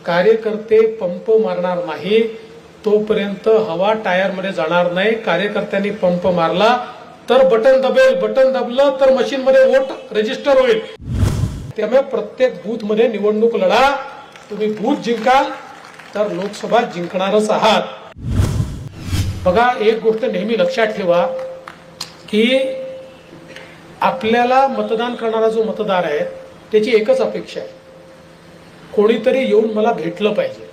कार्यकर्ते पंप मारणार नाही तोपर्यंत हवा टायर मध्ये जाणार नाही। कार्यकर्त्यांनी पंप मारला तर बटन दबेल, बटन दबलं तर मशीन मध्ये वोट रजिस्टर होईल। त्यामुळे प्रत्येक बूथ मध्ये निवडणूक लढा। तुम्ही बूथ जिंकाल तर लोकसभा जिंकणारच आहात। बघा, एक गोष्ट नेहमी लक्षात ठेवा की आपल्याला मतदान करणारा जो मतदार आहे त्याची एकच अपेक्षा आहे, कोणीतरी येऊन मला भेटलं पाहिजे,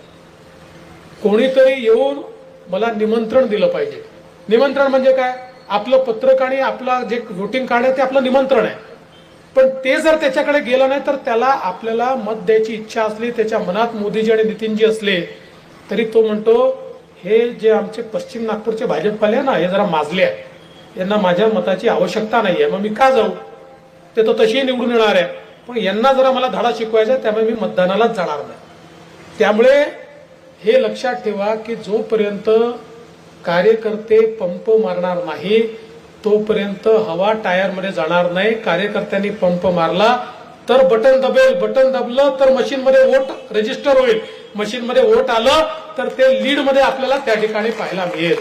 कोणीतरी येऊन मला निमंत्रण दिलं पाहिजे। निमंत्रण म्हणजे काय? आपलं पत्रक आणि आपला जे वोटिंग कार्ड आहे ते आपलं निमंत्रण आहे। पण ते जर त्याच्याकडे गेलं नाही तर त्याला आपल्याला मत द्यायची इच्छा असली, त्याच्या मनात मोदीजी आणि नितीनजी असले तरी तो म्हणतो हे जे आमचे पश्चिम नागपूरचे भाजपवाले आहे ना, हे जरा माजले आहे, यांना माझ्या मताची आवश्यकता नाहीये, मग मी का जाऊ? ते तर तशी निवडून येणार आहे, पण यांना जरा मला धडा शिकवायचा, त्यामुळे मी मतदानालाच जाणार नाही। त्यामुळे हे लक्षात ठेवा की जोपर्यंत कार्यकर्ते पंप मारणार नाही तोपर्यंत हवा टायर मध्ये जाणार नाही। कार्यकर्त्यांनी पंप मारला तर बटन दबेल, बटन दबलं तर मशीन मध्ये वोट रजिस्टर होईल। मशीन मध्ये वोट आलं तर ते लीड मध्ये आपल्याला त्या ठिकाणी पाहायला मिळेल।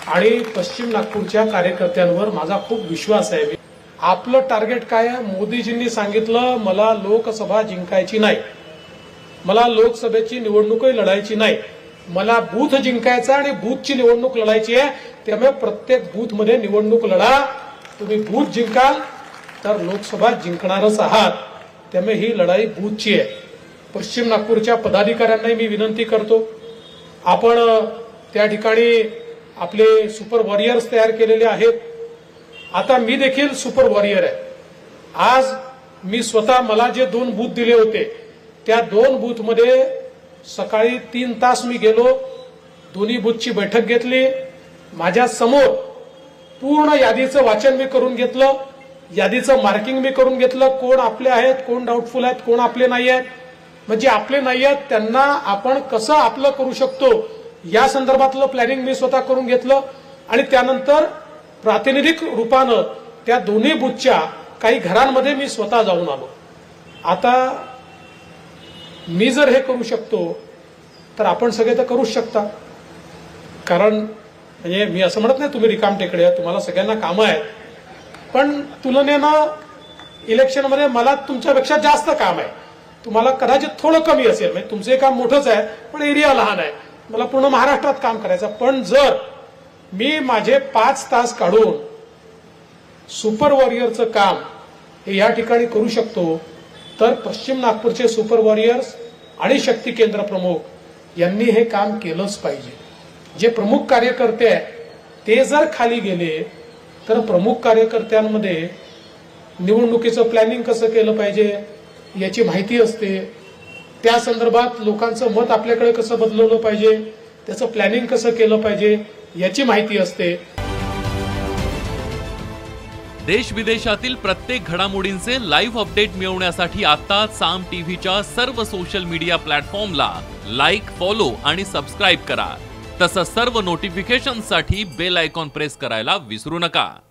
आणि पश्चिम नागपूरच्या कार्यकर्त्यांवर माझा खूप विश्वास आहे। आपलं टार्गेट काय आहे? मोदीजींनी सांगितलं मला लोकसभा जिंकायची नाही, मला लोकसभेची निवडणूकही लढायची नाही, मला बूथ जिंकायचा आणि बूथची निवडणूक लढायची आहे। त्यामुळे प्रत्येक बूथ मध्ये निवडणूक लढा। तुम्ही बूथ जिंकाल तर लोकसभा जिंकणारच आहात। त्यामुळे ही लढाई बूथची आहे। पश्चिम नागपूरच्या पदाधिकाऱ्यांनाही मी विनंती करतो, आपण त्या ठिकाणी आपले सुपर वॉरियर्स तयार केलेले आहेत। आता मी देखील सुपर वॉरियर आहे। आज मी स्वतः मला जे 2 बूथ दिले होते त्या 2 बूथ मध्ये सकाळी 3 तास मी गेलो, दोन्ही बूथची बैठक घेतली। माझ्या समोर पूर्ण यादीचं वाचन मी करून घेतलं, यादीचं मार्किंग मी करून घेतलं, कोण आपले आहेत, कोण डाऊटफुल आहेत, कोण आपले नाही आहेत। म्हणजे आपले नाही आहेत त्यांना आपण कसं आपलं करू शकतो या संदर्भातलं प्लॅनिंग मी स्वतः करून घेतलं। आणि त्यानंतर प्रातिनिधिक रूपानं त्या दोन्ही बूथच्या काही घरांमध्ये मी स्वतः जाऊन आलो। आता मी जर हे करू शकतो तर आपण सगळे तर करूच शकता। कारण म्हणजे मी असं म्हणत नाही तुम्ही रिकाम टेकडे आहे, तुम्हाला सगळ्यांना कामं आहेत, पण तुलनेनं इलेक्शनमध्ये मला तुमच्यापेक्षा जास्त काम आहे। तुम्हाला कदाचित थोडं कमी असेल, म्हणजे तुमचे काम मोठंच आहे पण एरिया लहान आहे, मला पूर्ण महाराष्ट्रात काम करायचं। पण जर मी माझे 5 तास काढून सुपर वॉरियरचं काम हे या ठिकाणी करू शकतो तर पश्चिम नागपूरचे सुपर वॉरियर्स आणि शक्ती केंद्र प्रमुख यांनी हे काम केलंच पाहिजे। जे प्रमुख कार्यकर्ते आहेत ते जर खाली गेले तर प्रमुख कार्यकर्त्यांमध्ये निवडणुकीचं प्लॅनिंग कसं केलं पाहिजे याची माहिती असते, त्या संदर्भात लोकांचं मत आपल्याकडे कसं बदलवलं पाहिजे, त्याचं प्लॅनिंग कसं केलं पाहिजे याची माहिती असते। देश विदेशातील प्रत्येक घडामोडींचे लाईव्ह अपडेट मिळवण्यासाठी आता साम टीव्हीच्या सर्व सोशल मीडिया प्लॅटफॉर्मला लाईक, फॉलो आणि सबस्क्राईब करा। तसंच सर्व नोटिफिकेशनसाठी बेल आयकॉन प्रेस करायला विसरू नका।